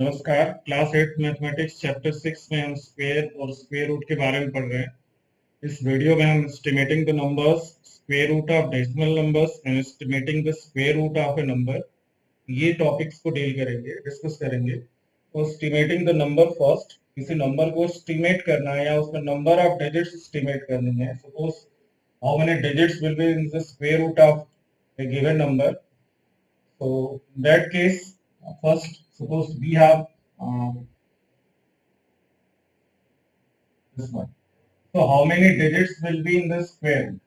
नमस्कार। Class 8 mathematics chapter 6 में हम स्क्वायर और स्क्वायर रूट के बारे में पढ़ रहे हैं। इस वीडियो में हम estimating the numbers, square root of decimal numbers and estimating the square root of a number, ये टॉपिक्स को डील करेंगे, डिस्कस करेंगे। तो एस्टिमेटिंग द नंबर फर्स्ट, किसी नंबर को एस्टिमेट करना है या उसमें नंबर ऑफ डिजिट्स एस्टिमेट करनी है। Suppose how many digits will be in the square root of a given number. So in that case, first suppose we have this one. So how many digits will be in the square root?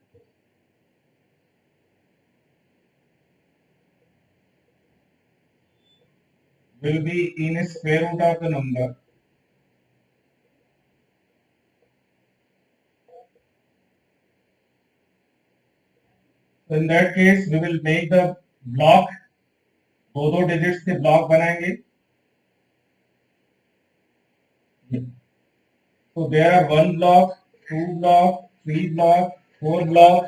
Will be in a square root of the number. So in that case, we will make the block. दो digits के block बनाएंगे। So there are 1 block, 2 block, 3 block, 4 block.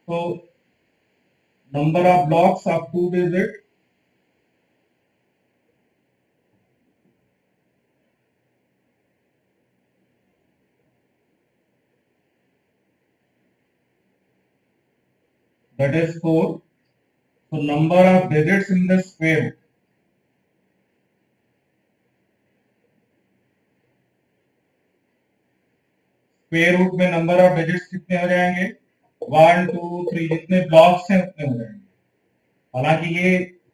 So number of blocks of 2 digits. That is 4. So number of digits in the square root. Square root में number of digits कितने हो जाएंगे? 1 2 3, जितने blocks हैं उतने हो जाएंगे। हालांकि ये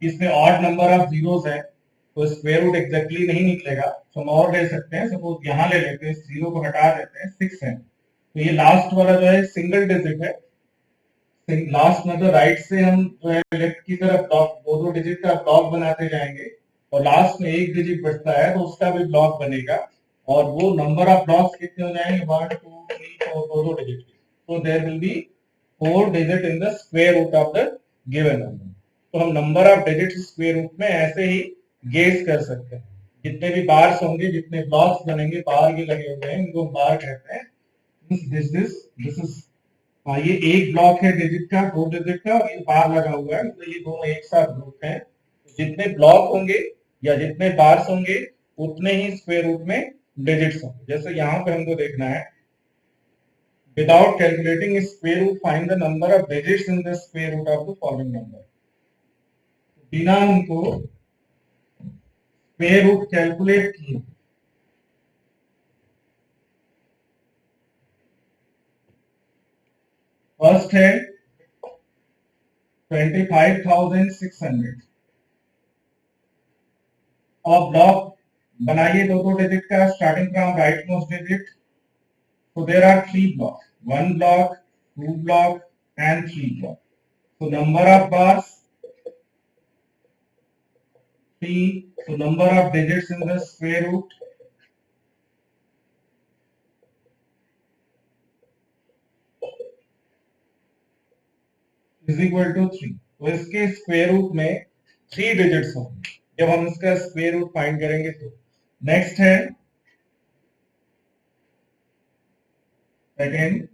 इसमें ऑड नंबर ऑफ जीरोस है तो स्क्वायर रूट एग्जैक्टली नहीं निकलेगा। तो हम और ले सकते हैं, सपोज यहाँ ले लेते हैं, जीरो को हटा देते हैं, 6 है। तो ये लास्ट वाला जो है सिंगल डिजिट है। लास्ट में तो राइट से हम जो है लेफ्ट की तरफ ब्लॉक, दो डिजिट का ब्लॉक बनाते जाएंगे और लास्ट में एक डिजिट बचता है तो उसका भी ब्लॉक बनेगा और वो नंबर ऑफ ब्लॉक्स कितने हो जाएंगे? 1 2 3 4, दो डिजिट। तो there will be 4 digit in the square root of the given number. तो हम number of digit square root में ऐसे ही गेस कर सकते हैं। जितने भी बार्स होंगे, जितने ब्लॉक्स बनेंगे, बार ये लगे हुए हैं, इनको बार कहते हैं। दिस इज ये एक ब्लॉक है डिजिट का, दो डिजिट का, और ये बार लगा हुआ है, तो ये दोनों एक साथ ग्रुप हैं। जितने ब्लॉक होंगे या जितने बार्स होंगे उतने ही स्क्वायर रूट में डिजिट्स होंगे। जैसे यहाँ पे हमको देखना है, without calculating square root find the number of digits in the square root of the following number. बिना हमको स्क्वायर रूट कैलकुलेट किए फर्स्ट है 25,600 और ब्लॉक बनाइए दो डिजिट का, starting from right most digit. So there are 3 blocks, 1 block, 2 block and 3 block. So number of bars 3. So number of digits in the square root is equal to 3. तो इसके square root में 3 digits होंगे जब हम इसका square root find करेंगे। तो next है सेकेंड,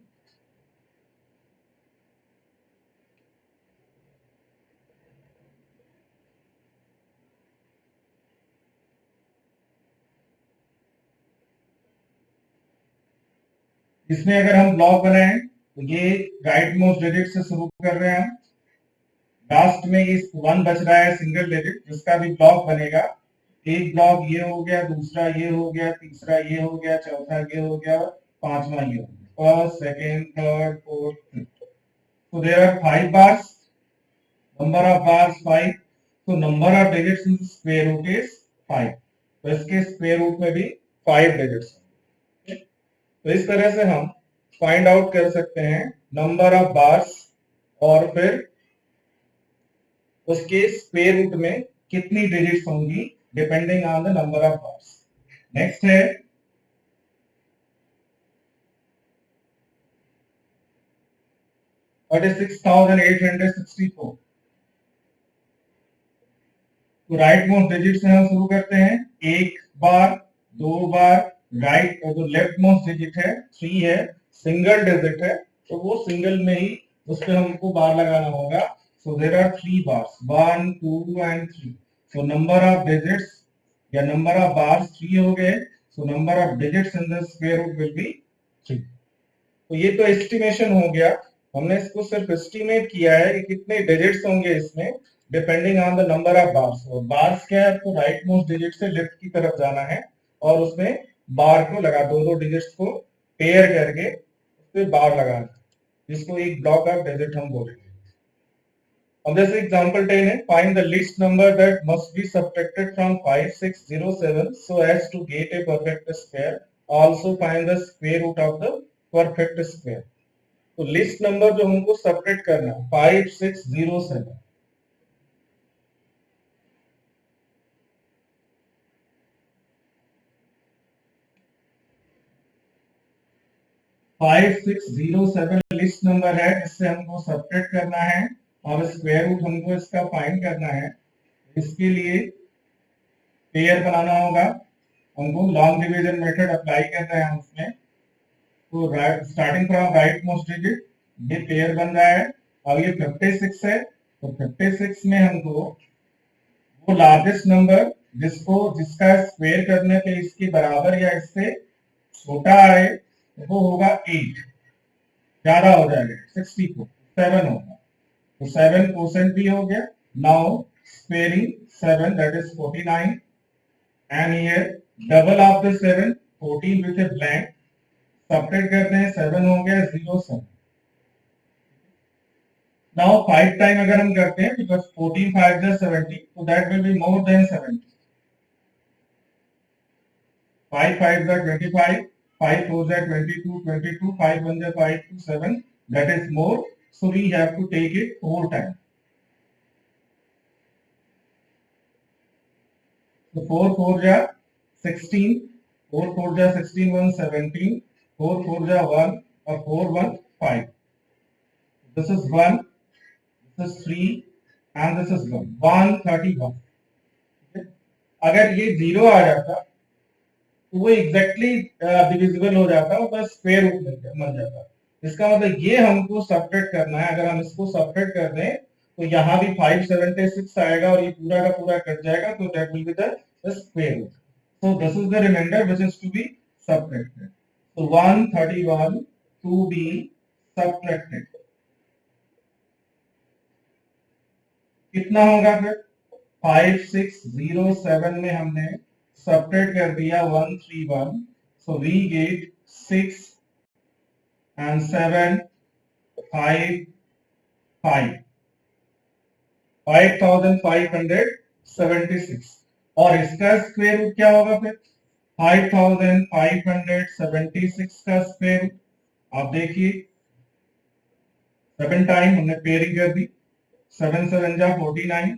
इसमें अगर हम ब्लॉक बनाए तो ये राइट मोस्ट डिजिट से शुरू कर रहे हैं। लास्ट में इस 1 बच रहा है सिंगल डिजिट, जिसका भी ब्लॉक बनेगा। एक ब्लॉक ये हो गया, दूसरा ये हो गया, तीसरा ये हो गया, चौथा ये हो गया, पांचवा ये हो गया। First, second, third, fourth, fifth. So there are 5 bars. Number of bars 5. So number of digits in square root is 5. तो इसके स्क्वायर रूट में भी 5 डिजिट्स हैं। तो इस तरह से हम फाइंड आउट कर सकते हैं नंबर ऑफ बार्स और फिर उसके स्क्वायर रूट में कितनी डिजिट्स होंगी depending on the number of bars. Next है 36,864। तो राइट मोस्ट डिजिट से हम शुरू करते हैं, 1 बार, 2 बार, राइट और जो लेफ्ट मोस्ट डिजिट है 3 है, सिंगल डिजिट है, तो वो सिंगल में ही उस पर हमको बार लगाना होगा। So there are 3 bars, 1 2 and 3। So number of digits या number of bars 3 हो गए. So number of digits in the square root will be 3. तो ये तो एस्टिमेशन हो गया. हमने इसको सिर्फ एस्टिमेट किया है कि कितने डिजिट्स होंगे इसमें depending on the number of bars. और बार्स क्या है, आपको राइट मोस्ट डिजिट से लेफ्ट की तरफ जाना है और उसमें बार को लगा दो डिजिट्स को पेयर करके उस पे बार लगाना, जिसको एक ब्लॉक ऑफ डिजिट हम बोलेंगे. अब जैसे एग्जांपल 10 है, find the least number that must be subtracted from 5607 so as to get a perfect square. Also find the square root of the perfect square. तो लिस्ट नंबर जो हमको subtract करना है 5607. Five six zero seven least number है जिससे हमको subtract करना है और स्क्वायर रूट हमको इसका फाइंड करना है. इसके लिए पेयर बनाना होगा, हमको लॉन्ग डिवीजन मेथड अप्लाई करना है उसमें. तो starting from right most digit ये पेयर बन रहा है. अब ये 56 है तो 56 में हमको वो लार्जेस्ट नंबर जिसका स्क्वायर करने पे इसके बराबर या इससे छोटा आए वो होगा 8. ज्यादा हो जाएगा 64, 7 होगा. तो 7% भी हो गया. Now squaring 7 that is 49 and here double of the 7 14 with a blank. Subtract करते हैं 7 हो गया 07. नाउ 5 टाइम अगर हम करते हैं because 14 5 is 70 so that will be more than 70. 5 5 is 25, 5 4 is 22, 22, 5 1 is 5 2 7, that is more, so we have to take it 4 times. So 4 4 is 16, 4 4 is 16 1 17, 4 4 is 1 or 4 1 5. This is 1, this is 3 and this is 1, 131. अगर ये 0 आ जाता तो वो exactly divisible हो जाता है, बस square root बन जाता. इसका मतलब ये हमको सबट्रैक्ट करना है. अगर हम इसको सबट्रैक्ट कर दें तो यहाँ भी 576 आएगा और ये पूरा का पूरा कट जाएगा. तो that will be the square root. So this is the remainder which is to be subtracted. So 131 to be subtracted. कितना होगा फिर? 5607 में हमने सबट्रैक्ट कर दिया 131, so we get 6 and 7 5 5 5576. और इसका स्क्वायर रूट क्या होगा फिर? 5576 का स्क्वायर रूट. आप देखिए 7 टाइम हमने पेयरिंग कर दी. 7 7 जा 49.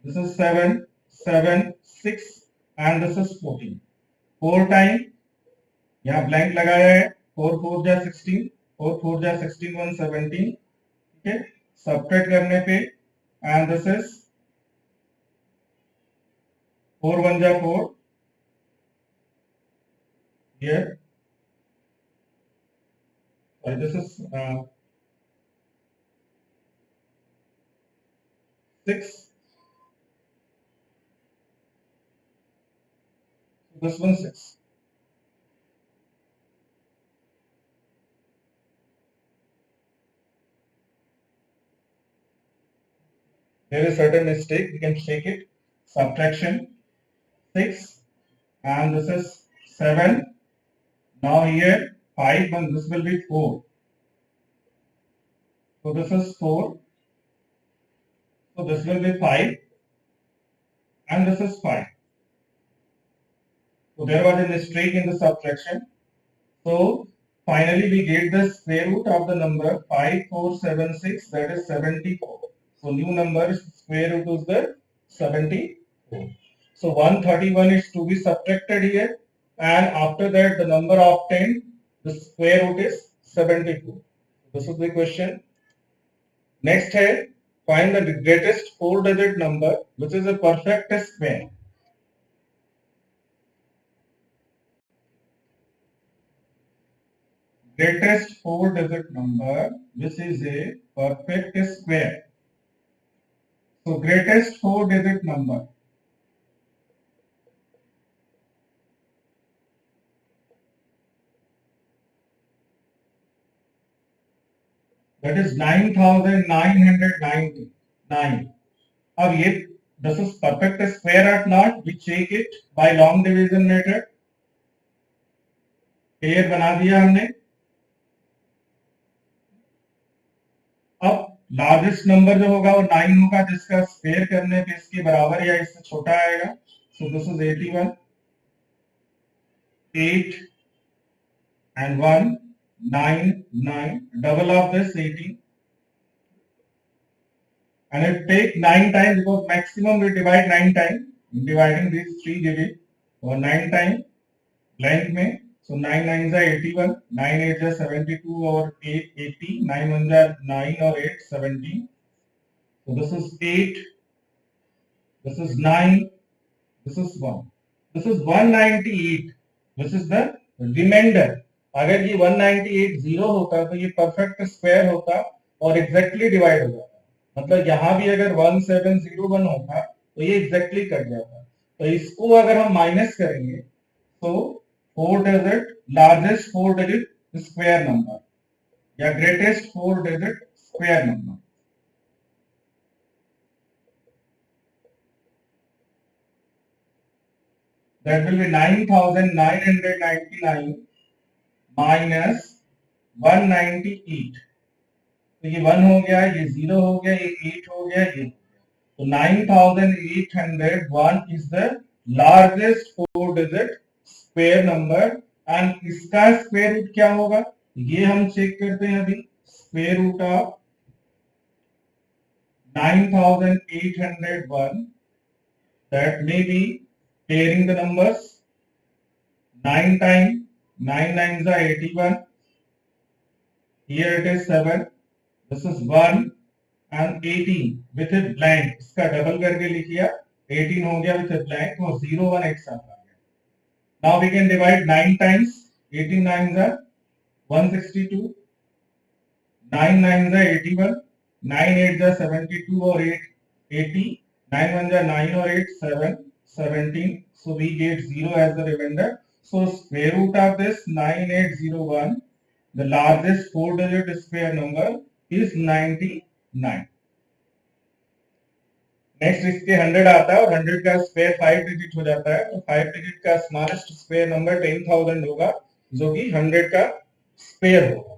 This is 7 7 6 and this is 14. 4 time यहाँ ब्लैंक लगाया है. 4 4 जा 16, 4 4 जा 16 1 17. ठीक है, सबट्रैक्ट करने पे and this is 4 1 जा 4 here. Sorry, this is 6. This one 6. There is certain mistake, we can check it. Subtraction 6 and this is 7. Now here 5 and this will be 4. So this is 4. So this will be 5 and this is 5. So there was a mistake in the subtraction. So finally we get the square root of the number 5476, that is 74. So new number square root is the 74. So 131 is to be subtracted here, and after that the number obtained, the square root is 74. This is the question. Next है, find the greatest 4-digit number which is a perfect square. Greatest 4-digit number which is a perfect square. So greatest 4-digit number. That is 9,999. अब ये this is perfect square or not? We check it by long division method. Pair बना दिया हमने. अब largest number जो होगा वो 9 होगा, जिसका स्क्वायर करने पे इसके बराबर या इससे छोटा आएगा. सो this is 81. 8 and 1 9 9. Double of this 18. And it take 9 times because maximum we divide 9 times. Dividing these 3 digits or 9 times blank में. So 9 9s are 81, 9 8s are 72 or 8 80, 9 1s are 9 or 8 17. So this is 8, this is 9, this is 1. This is 198. This is the remainder. अगर ये 198 0 होता तो ये perfect square होता और exactly divide हो जाता. मतलब यहाँ भी अगर 1701 होता तो ये एग्जैक्टली कट जाता. तो इसको अगर हम माइनस करेंगे तो 4-digit largest 4-digit square number या greatest 4-digit square number. That will be 9,999 minus 198. तो ये 1 हो गया, ये 0 हो गया, ये 8 हो गया, ये. तो 9,801 is the largest 4-digit square number. And इसका स्क्वायर रूट क्या होगा ये हम चेक करते हैं अभी. Square root of 9,801 that may be pairing the numbers. 9 times 9 9s are 81. Here it is 7. This is 1 and 18 with a blank. इसका double करके लिखिए 18 हो गया with a blank और 0 1 एक साथ. Now we can divide 9 times. 18 9s are 162. 9 9s are 81. 9 8s are 72 or 8 80. 9 1s are 9 or 8 7 17. So we get 0 as the remainder. So square root of this 9801, the largest 4-digit square number is 99. Next इसके 100 आता है और 100 का square 5 digit हो जाता है. तो 5 digit का स्मॉलेस्ट स्क्वायर नंबर 10,000 होगा जो कि 100 का स्क्वायर होगा.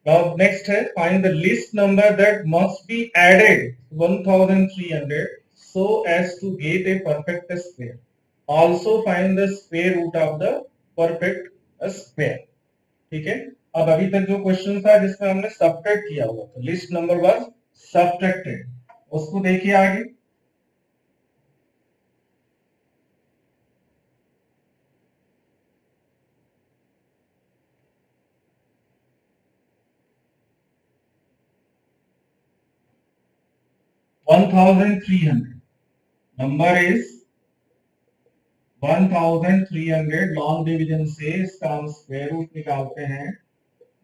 नाउ नेक्स्ट है find the least number that must be added 1300 so as to get a perfect square. Also find the square root of the perfect square. ठीक है. अब अभी तक जो क्वेश्चन था जिसमें हमने सब्ट्रैक्ट किया हुआ था, लिस्ट नंबर वाज सब्ट्रैक्टेड, उसको देखिए आगे. Number is 1300. लॉन्ग डिवीजन से इसका हम स्क्वायर रूट निकालते हैं.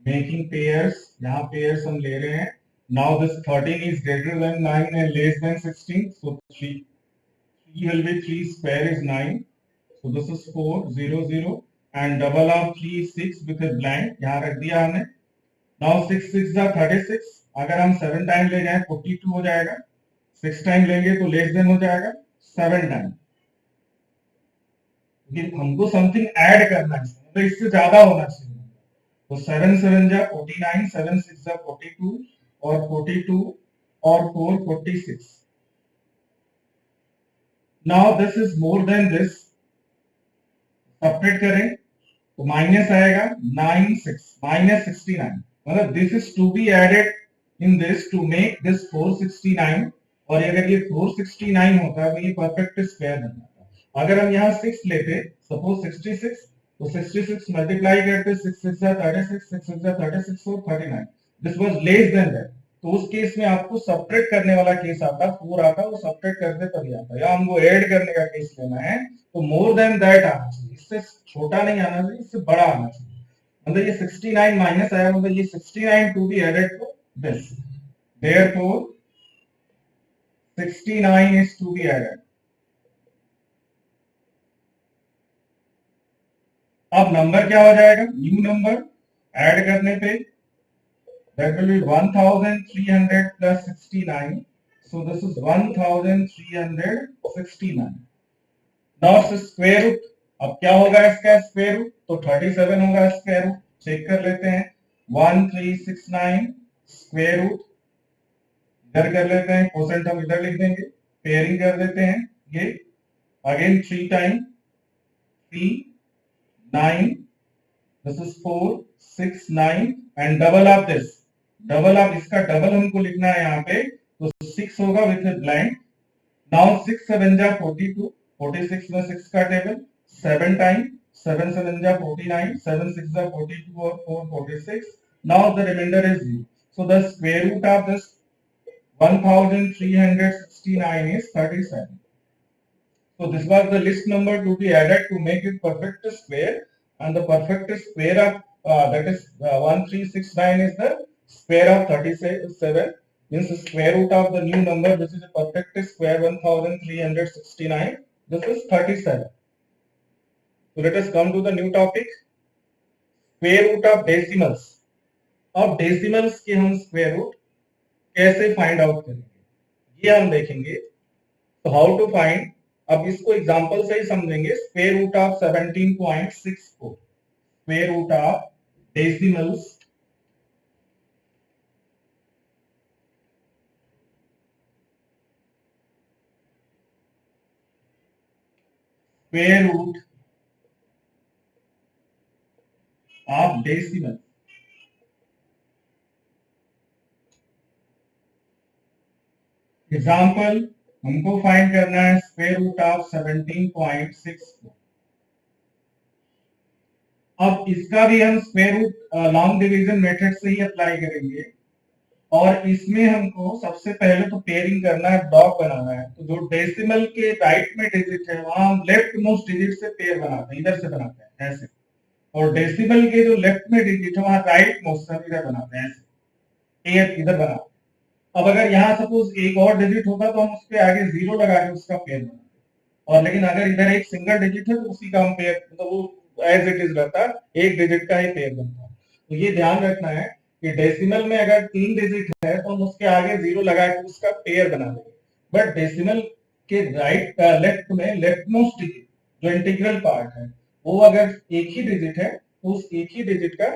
मेकिंग पेयर्स, यहाँ पेयर्स हम ले रहे हैं. Now this 13 is greater than 9 and less than 16. So 3 will be 3 square is 9. So this is 4 0 0 and double of 3 is 6 with a blank. यहाँ रख दिया हमने. Now 6 6 are 36. अगर हम 7 टाइम ले जाएं 42 हो जाएगा. 6 टाइम लेंगे तो लेस देन हो जाएगा 7 टाइम. लेकिन हमको समथिंग ऐड करना है तो इससे ज्यादा होना चाहिए. तो 7 7 जा 49, 7 6 जा 42 और 42 और 4 46. Now this is more than this. Subtract करें तो माइनस आएगा 9 6 minus 69. मतलब this is to be added in this to make this 469. और अगर ये 469 होता तो ये परफेक्ट स्क्वायर बन जाता. अगर हम यहाँ 6 लेते सपोज 66 तो 66 मल्टीप्लाई करते 6 6 36 6 6 36 और 39. This was less than that. तो उस केस में आपको सब्ट्रैक्ट करने वाला केस आता 4 आता, वो सब्ट्रैक्ट करते तभी आता. या हमको ऐड करने का केस लेना है तो मोर देन दैट आना चाहिए. इससे छोटा नहीं आना चाहिए, इससे बड़ा आना चाहिए. मतलब ये 69 माइनस आया मतलब ये 69 to be added to this. therefore 69 is to be added. अब नंबर क्या हो जाएगा, न्यू नंबर ऐड करने पे that will be 1300 plus 69, so this is 1369. now square root, अब क्या होगा इसका स्क्वायर रूट, तो 37 होगा स्क्वायर रूट, चेक कर लेते हैं 1369 स्क्वायर रूट, इधर कर लेते हैं, कोसेंट हम इधर लिख देंगे, पेयरिंग कर देते हैं, ये again 3 time 3 9, this is 4 6 9 and double of this, double of इसका डबल हमको लिखना है यहाँ पे, तो 6 होगा विथ ब्लैंक. नाउ 6 7 जा 42, 46 में 6 का टेबल 7 टाइम 7 7 जा 49, 7 6 जा 42 और 4 46. Now the remainder is 0. So the square root of this 1369 is 37. So this was the list number to be added to make it perfect square, and the perfect square of that is 1369 is the square of 37, means the square root of the new number, which is a perfect square 1369. This is 37. So let us come to the new topic, square root of decimals. अब decimals के हम square root कैसे find out करेंगे, ये हम देखेंगे. तो how to find, अब इसको एग्जांपल से ही समझेंगे. Square root of 17.64, square root of decimals square root of decimal. Example हमको फाइंड करना है स्क्वायर रूट ऑफ 17.64. अब इसका भी हम square root long division method से ही अप्लाई करेंगे, और इसमें हमको सबसे पहले तो पेयरिंग करना है, ब्लॉक बनाना है. तो जो डेसिमल के राइट में डिजिट है वहां हम लेफ्ट मोस्ट डिजिट से पेयर बनाते हैं, इधर से बनाते हैं ऐसे, और डेसिमल के जो लेफ्ट में डिजिट है वहां राइट मोस्ट से इधर बनाते हैं ऐसे, पेयर इधर बनाते हैं. अब अगर यहाँ सपोज एक और डिजिट होता तो हम उसके आगे 0 लगा के उसका पेयर बनाते, और लेकिन अगर इधर एक सिंगल डिजिट है तो उसी का हम पेयर, तो वो एज इट इज रहता, एक डिजिट का ही पेयर बनता. तो ये ध्यान रखना है कि डेसिमल में अगर 3 डिजिट है तो हम उसके आगे 0 लगा के उसका पेयर बना देंगे. बट डेसिमल के राइट लेफ्ट में लेफ्ट मोस्ट डिजिट जो इंटीग्रल पार्ट है वो अगर एक ही डिजिट है तो उस एक ही डिजिट का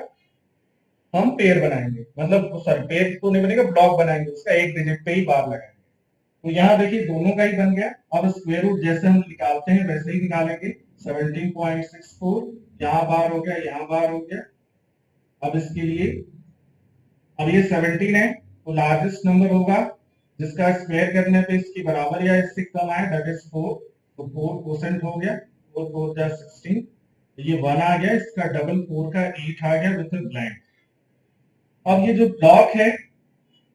हम पेयर बनाएंगे, मतलब सॉरी पेयर तो नहीं बनेगा, ब्लॉक बनाएंगे, उसका एक डिजिट पे ही बार लगाएंगे. तो यहाँ देखिए दोनों का ही बन गया. अब स्क्वायर रूट जैसे हम निकालते हैं वैसे ही निकालेंगे. 17.64 यहाँ बार हो गया, यहाँ बार हो गया. अब इसके लिए, अब ये 17 है तो लार्जेस्ट नंबर होगा जिसका स्क्वायर करने पे इसकी बराबर या इससे कम आए, दैट इज 4. तो 4% हो गया, 4 4 जा 16, ये 1 आ गया, इसका डबल 4 का 8 आ गया विद ब्लैंक. अब ये जो ब्लॉक है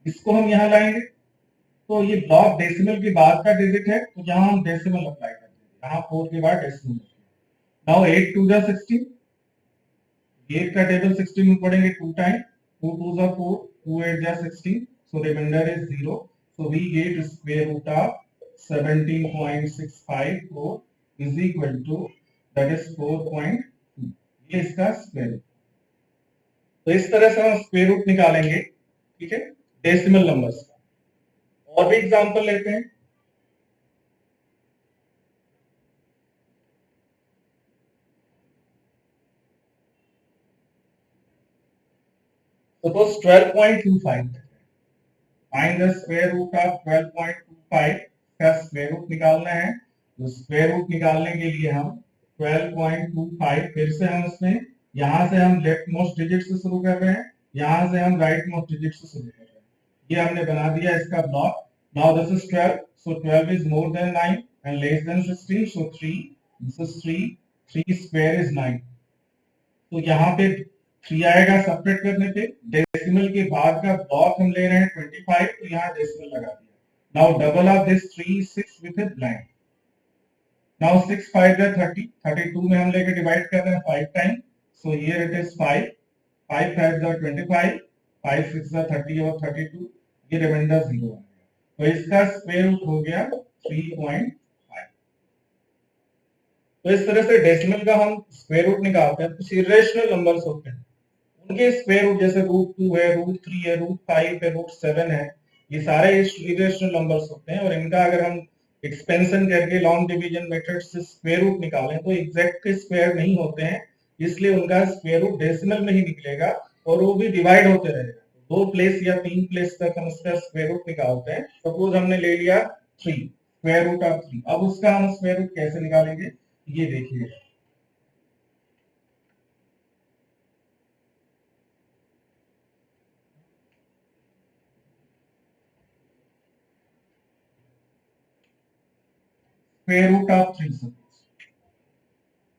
इसको हम यहाँ लाएंगे, तो ये ब्लॉक डेसिमल के बाद का डिजिट है तो यहाँ हम डेसिमल अप्लाई कर देंगे, यहाँ 4 के बाद डेसिमल. नाउ 8 2 जा 16, 8 का टेबल 16 में पढ़ेंगे 2 टाइम, 2 2 जा 4, 2 8 जा 16, so remainder is 0. So we get square root of 17.654 is equal to, that is 4.2. ये इसका स्क्वायर रूट. तो इस तरह से हम स्क्वायर रूट निकालेंगे, ठीक है, डेसिमल नंबर्स का. और भी एग्जांपल लेते हैं. Suppose 12.25, find the square root of 12.25 का स्क्वायर रूट निकालना है. तो स्क्वायर रूट निकालने के लिए हम 12.25, फिर से हम इसमें यहां से हम लेफ्ट मोस्ट डिजिट से शुरू कर रहे हैं, यहां से हम राइट मोस्ट डिजिट से शुरू कर रहे हैं. ये हमने बना दिया इसका block. Now this is 12, so 12 is more than 9 and less than 16, so 3, this is 3, 3 square is 9. तो यहाँ पे 3 आएगा सेपरेट करने पे. डेसिमल के बाद का ब्लॉक हम ले रहे हैं 25, तो यहाँ डेसिमल लगा दिया. Now double of this 3 6 with blank. Now 6 5 जा 30, 32 में हम लेके डिवाइड कर रहे हैं 5 time, so here it is 5, 5 5 जा 25, 5 6 जा 30 और 32. ये रिमाइंडर 0 आ गया, तो इसका स्क्वायर रूट हो गया 3.5। तो इस तरह से डेसिमल का हम स्क्वायर रूट निकालते हैं। कुछ इरेशनल नंबर्स होते हैं, उनके स्क्वायर रूट जैसे √2 है, √3 है, √5 है, √7 है, ये सारे इरेशनल नंबर्स होते हैं। और इनका अगर हम एक्सपेंशन करके लॉन्ग डिवीजन मेथड से स्क्वायर रूट निकालें तो एग्जैक्ट स्क्वायर नहीं होते हैं, इसलिए उनका स्क्वायर रूट डेसिमल में ही निकलेगा और वो भी डिवाइड होते रहेगा। 2 प्लेस या 3 प्लेस तक हम इसका स्क्वायर रूट निकालते हैं। सपोज हमने ले लिया 3, स्क्वायर रूट ऑफ 3। अब उसका हम स्क्वायर रूट कैसे निकालेंगे ये देखिए। Square root of 3।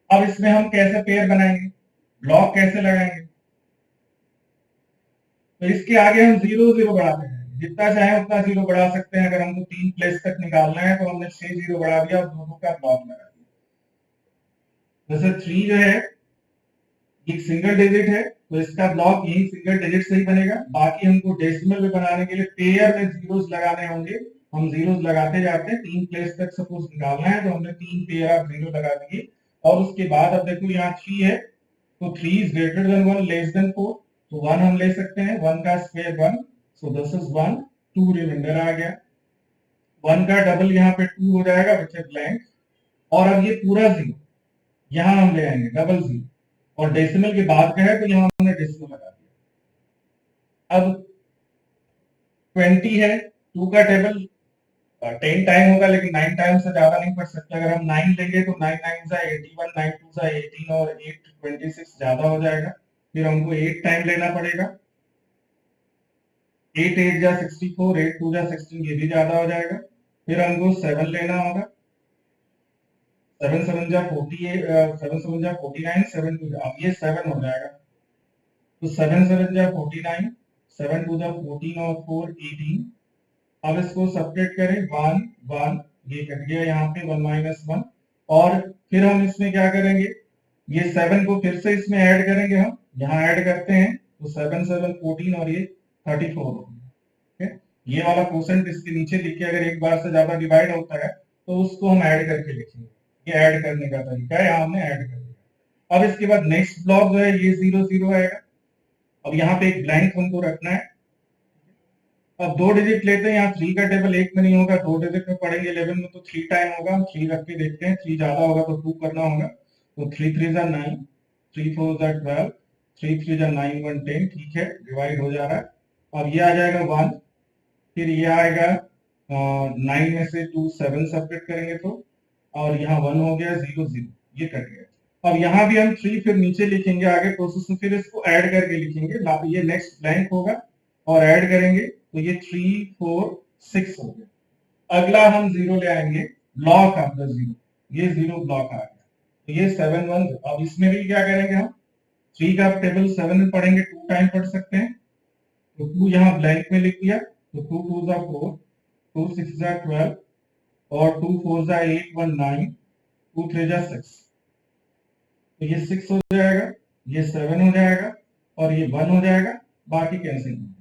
अब इसमें हम कैसे पेयर बनाएंगे, ब्लॉक कैसे लगाएंगे? तो इसके आगे हम 0 0 बढ़ाते हैं, जितना चाहे उतना 0 बढ़ा सकते हैं। अगर हमको 3 प्लेस तक निकालना है तो हमने 6 0 बढ़ा दिया और दोनों का ब्लॉक लगा दिया। जैसे 3 जो है एक सिंगल डिजिट है, तो इसका ब्लॉक यही सिंगल डिजिट से ही बनेगा। बाकी हमको डेसिमल में बनाने के लिए पेयर में जीरोस लगाने होंगे, हम जीरोस लगाते जाते हैं। 3 प्लेस तक सपोज निकालना है तो हमने 3 पेयर ऑफ 0 लगा दिए। और उसके बाद अब देखो यहाँ 3 है, तो 3 is greater than 1 less than 4, तो 1 हम ले सकते हैं। 1 का square 1, so this is 1, 2 remainder आ गया। 1 का डबल यहाँ पे 2 हो जाएगा, विच इज ब्लैंक। और अब ये पूरा 0 यहाँ हम ले आएंगे, डबल 0, और डेसिमल के बाद का है तो यहाँ हमने डेसिमल लगा दिया। अब 20 है, 2 का टेबल 10 टाइम होगा, लेकिन 9 टाइम से ज्यादा नहीं पढ़ सकते। अगर हम 9 लेंगे तो 9 9 सा 81, 9 2 सा 18 और 8 26 ज्यादा हो जाएगा। फिर हमको 8 टाइम लेना पड़ेगा, 8 8 जा 64, 8 2 जा 16, ये भी ज्यादा हो जाएगा। फिर हमको 7 लेना होगा, 7 7 जा 48, 7 7 जा 49, 7 2 अब ये 7 हो जाएगा, तो 7 7 जा 49, 7 2 जा 14 और 4 18। अब इसको सब्ट्रैक्ट करें, 1 1, ये कट गया यहाँ पे 1 -1। और फिर हम इसमें क्या करेंगे, ये 7 को फिर से इसमें ऐड करेंगे। हम यहाँ ऐड करते हैं तो 7 7 14 और ये 34 हो गया। ये वाला क्वोशेंट इसके नीचे लिख के, अगर एक बार से ज्यादा डिवाइड होता है तो उसको हम ऐड करके लिखेंगे। ये ऐड करने का तरीका है, यहाँ हमने ऐड कर दिया। अब इसके बाद नेक्स्ट ब्लॉक जो है ये 0 0 आएगा। अब यहाँ पे एक ब्लैंक हमको रखना है। अब 2 डिजिट लेते हैं, यहाँ 3 का टेबल एक में नहीं होगा, 2 डिजिट में पढ़ेंगे 11 में, तो 3 टाइम होगा। हम 3 रख के देखते हैं, 3 ज्यादा होगा तो 2 करना होगा। तो 3 3 जा 9, 3 4 जा 12, 3 3 जा 9 1 10, ठीक है, डिवाइड हो जा रहा है। अब ये आ जाएगा 1, फिर ये आएगा 9 में से 2 7 सब्ट्रैक्ट करेंगे तो, और यहाँ 1 हो गया, 0 0, ये कट गया। अब यहाँ भी हम 3 फिर नीचे लिखेंगे आगे प्रोसेस में, फिर इसको ऐड करके लिखेंगे। ये नेक्स्ट ब्लैंक होगा और ऐड करेंगे तो ये 3 4 6 हो गया। अगला हम 0 ले आएंगे, ब्लॉक ऑफ द 0, ये 0 ब्लॉक आ गया, तो ये 7 1। अब इसमें भी क्या करेंगे, हम 3 का टेबल 7 में पढ़ेंगे, 2 टाइम पढ़ सकते हैं, तो 2 यहाँ ब्लैंक में लिख दिया, तो 2 2 जा 4, 2 6 जा 12 और 2 4 जा 8 1 9, 2 3 जा 6, तो ये 6 हो जाएगा, ये 7 हो जाएगा और ये 1 हो जाएगा, बाकी कैंसिल हो जाएगा।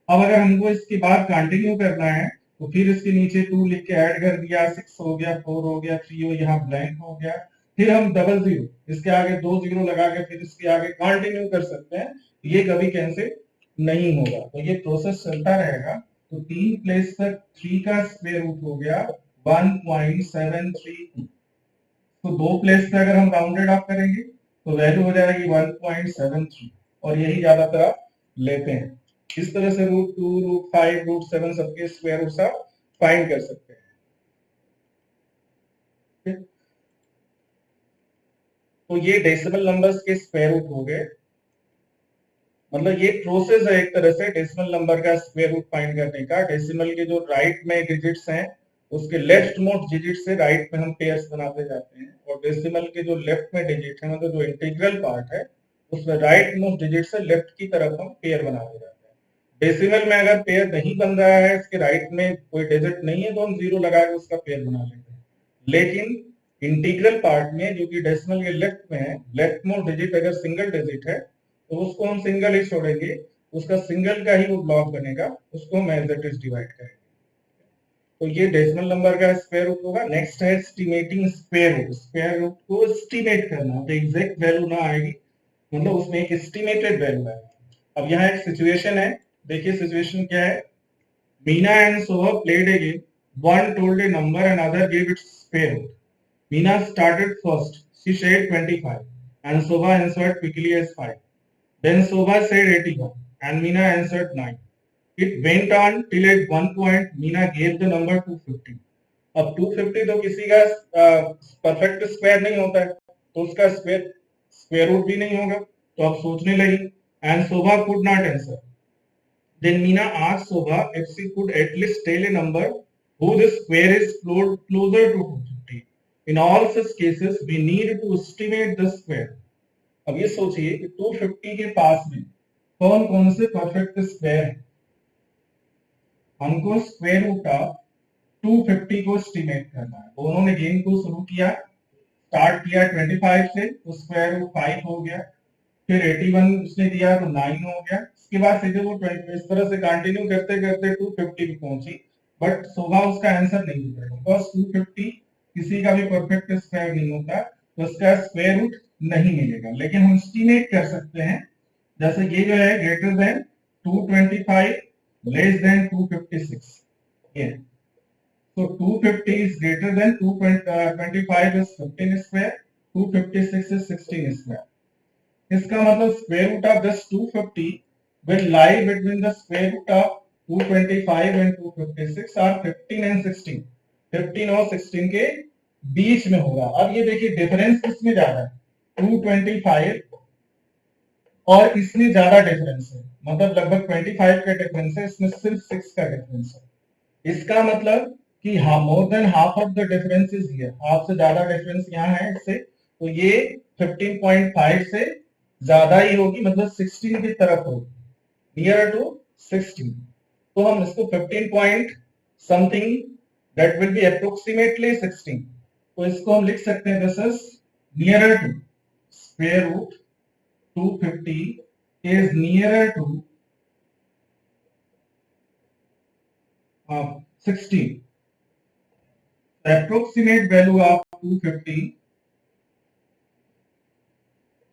अब अगर हमको इसके बाद कंटिन्यू करना है तो फिर इसके नीचे 2 लिख के ऐड कर दिया, 6 हो गया, 4 हो गया, 3 हो, यहाँ ब्लैंक हो गया। फिर हम डबल 0, इसके आगे 2 0 लगा के फिर इसके आगे कंटिन्यू कर सकते हैं, ये कभी कैंसिल नहीं होगा। तो ये प्रोसेस चलता रहेगा। तो 3 प्लेस तक 3 का स्क्वायर रूट हो गया 1.732। तो 2 प्लेस पे अगर हम राउंडेड ऑफ करेंगे तो वैल्यू हो जाएगी 1.73, और यही ज्यादातर आप लेते हैं। इस तरह से √2 √5 √7 सबके स्क्वायर रूट्स आप फाइंड कर सकते हैं। तो ये डेसिमल नंबर्स के स्क्वायर रूट हो गए। मतलब ये प्रोसेस है एक तरह से डेसिमल नंबर का स्क्वायर रूट फाइंड करने का। डेसिमल के जो राइट में डिजिट्स हैं उसके लेफ्ट मोस्ट डिजिट से राइट में हम पेयर्स बनाते जाते हैं, और डेसिमल के जो लेफ्ट में डिजिट है, मतलब जो इंटीग्रल पार्ट है, उसमें राइट मोस्ट डिजिट से लेफ्ट की तरफ हम पेयर बनाते जाते हैं। डेसिमल में अगर पेयर नहीं बन रहा है, इसके राइट में कोई डिजिट नहीं है, तो हम 0 लगा के उसका पेयर बना लेते हैं। लेकिन इंटीग्रल पार्ट में जो कि डेसिमल के लेफ्ट में है, लेफ्ट मोस्ट डिजिट अगर सिंगल डिजिट है तो उसको हम सिंगल ही छोड़ेंगे, उसका सिंगल का ही वो ब्लॉक बनेगा, उसको हम एज इट इज डिवाइड करेंगे। तो ये डेसिमल नंबर का स्क्वायर रूट होगा। नेक्स्ट है estimating square root. Square root को एस्टिमेट करना, तो एग्जैक्ट वैल्यू ना आएगी, मतलब उसमें एक एस्टिमेटेड वैल्यू है। अब यहाँ एक सिचुएशन है, देखिए सिचुएशन क्या है। Meena and Soha played a game, one told a number and other gave its square root. Meena started first. She said 25 and Sobha answered quickly as 5. Then Sobha said 81 and Meena answered 9. It went on till at one point Meena gave the number 250. अब 250 तो किसी का perfect square नहीं होता है, तो उसका square root भी नहीं होगा। तो अब सोचने लगी, and Shobha could not answer. Then Meena asked Shobha if she could at least tell a number whose square is closer to 250. In all such cases, we need to estimate the square. अब ये सोचिए कि 250 के पास में कौन कौन से perfect square है। हमको स्क्वायर रूट ऑफ 250 को एस्टिमेट करना है। तो उन्होंने गेम को शुरू किया, स्टार्ट किया 25 से, तो स्क्वायर रूट 5 हो गया। फिर 81 उसने दिया तो 9 हो गया। इसके बाद सीधे वो 20 इस तरह से कंटिन्यू करते करते 250 पे पहुंची, बट शोभा उसका आंसर नहीं दिया, बिकॉज 250 किसी का भी परफेक्ट स्क्वायर नहीं होता, तो उसका स्क्वायर रूट नहीं मिलेगा। लेकिन हम एस्टिमेट कर सकते हैं, जैसे ये जो है ग्रेटर देन 225 लेस देन 256, ये so 250 is greater than 225 is 15 square, 256 is 16 square. इसका मतलब square root of this 250 will lie between the square root of 225 and 256 और 15 and 16, 15 और 16 के बीच में होगा। अब ये देखिए डिफरेंस किसमें ज्यादा है, 225 और इसमें ज्यादा डिफरेंस है, मतलब लगभग 25 का डिफरेंस है, इसमें सिर्फ 6 का डिफरेंस है। इसका मतलब कि हाँ, more than half of the difference is here, half से ज्यादा डिफरेंस यहाँ है इससे, तो ये 15.5 से ज्यादा ही होगी, मतलब 16 की तरफ होगी, नियर टू 16। तो हम इसको 15 point something that will be approximately 16, तो इसको हम लिख सकते हैं this is near to square root 250 is nearer to 16. The approximate value of 250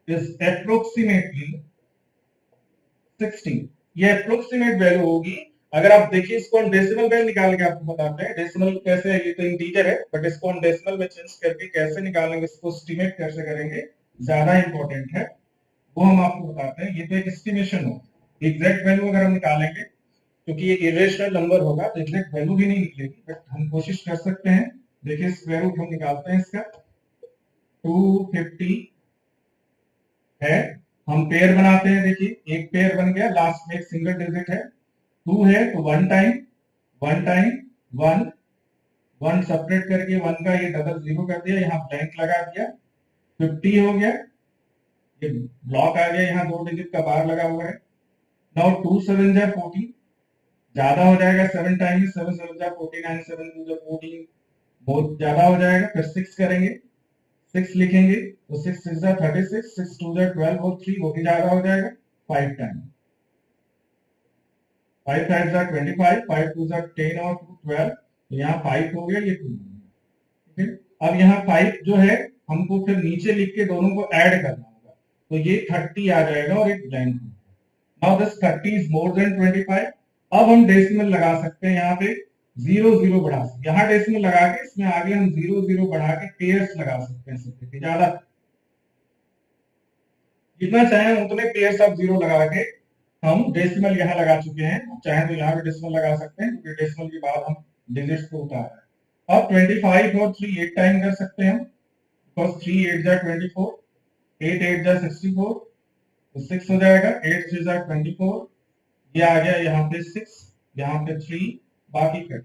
is approximately 16. ये approximate value होगी। अगर आप देखिए इसको हम डेसिमल में निकाल के आपको बताते हैं, डेसिमल कैसे है, ये तो इंटीजर है, बट इसको हम डेसिमल में चेंज करके कैसे निकालेंगे, इसको एस्टिमेट कैसे करेंगे, ज्यादा इंपॉर्टेंट है, वो हम आपको बताते हैं। ये तो एक एस्टिमेशन हो, एग्जैक्ट वैल्यू अगर हम निकालेंगे, क्योंकि ये इरेशनल नंबर होगा तो एग्जैक्ट वैल्यू भी नहीं निकलेगी, बट हम कोशिश कर सकते हैं। देखिए स्क्वायर रूट हम निकालते हैं इसका, 250 है, हम पेयर बनाते हैं। देखिए एक पेयर बन गया, लास्ट में एक सिंगल डिजिट है, 2 है तो 1 टाइम 1 1 सेपरेट करके 1 का ये डबल 0 कर दिया, यहाँ ब्लैंक लगा दिया, 50 हो गया, ये ब्लॉक आ गया, यहाँ 2 डिजिट का बार लगा हुआ है। नाउ 2 7 जा 14, ज्यादा हो जाएगा 7 टाइम 7 7 जा 49, 7 2 जा 14, बहुत ज्यादा हो जाएगा। फिर 6 करेंगे, 6 लिखेंगे तो 6 6 जा 36, 6 2 जा 12 और 3 वो भी ज्यादा हो जाएगा। 5 टाइम 5 5 जा 25, 5 2 जा 10 और 2 12, तो यहाँ 5 हो गया, ये 2 ठीक है। अब यहाँ 5 जो है हमको फिर नीचे लिख के दोनों को ऐड करना होगा, तो ये 30 आ जाएगा और एक ब्लैंक होगा। Now this 30 is more than 25। अब हम डेसिमल लगा सकते हैं, यहाँ पे 0 0 बढ़ा सकते हैं, यहाँ डेसिमल लगा के इसमें आगे हम 0 0 बढ़ा के पेयर्स लगा सकते हैं, सबके ज्यादा जितना चाहे उतने पेयर्स ऑफ 0 लगा के हम डेसिमल यहाँ लगा चुके हैं, चाहे तो यहाँ भी डेसिमल लगा सकते हैं, क्योंकि डेसिमल के बाद हम डिजिट्स को उतार रहे हैं। अब 25 और 3 8 टाइम कर सकते हैं हम, बिकॉज 3 8 जा 24, 8 8 जा 64, तो 6 हो जाएगा, 8 3 जा 24, ये आ गया यहाँ पे 6, यहाँ पे 3, बाकी कर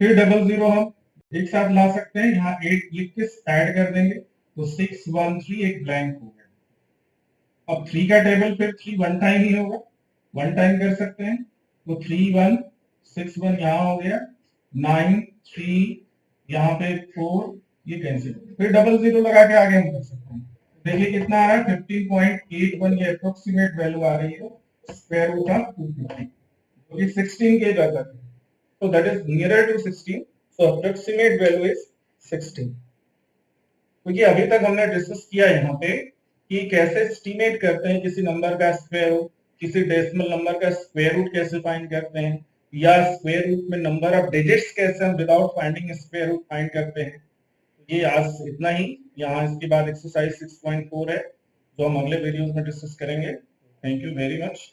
फिर डबल 0 हम एक साथ ला सकते हैं, यहाँ 8 लिख के ऐड कर देंगे, तो 6 1 3 एक ब्लैंक हो गया। अब 3 का टेबल फिर 3 1 टाइम ही होगा, 1 टाइम कर सकते हैं, तो 3 1 6 1 यहाँ हो गया, 9 3 यहाँ पे 4, ये कैंसिल हो गया, फिर डबल 0 लगा के आगे हम कर सकते हैं। देखिए कितना आ रहा है, 15.81, ये अप्रोक्सीमेट वैल्यू आ रही है स्क्वायर रूट ऑफ 250 जो कि 16 के बराबर है, so that is nearer to 16, so approximate value is 16। क्योंकि अभी तक हमने डिस्कस किया यहाँ पे कि कैसे एस्टिमेट करते हैं किसी नंबर का स्क्वायर रूट, किसी डेसिमल नंबर का स्क्वायर रूट कैसे फाइंड करते हैं, या स्क्वायर रूट में नंबर ऑफ डिजिट्स कैसे हम without finding square root find करते हैं। ये आज इतना ही। यहाँ इसके बाद एक्सरसाइज 6.4 है जो हम अगले वीडियोस में डिस्कस करेंगे। Thank you very much.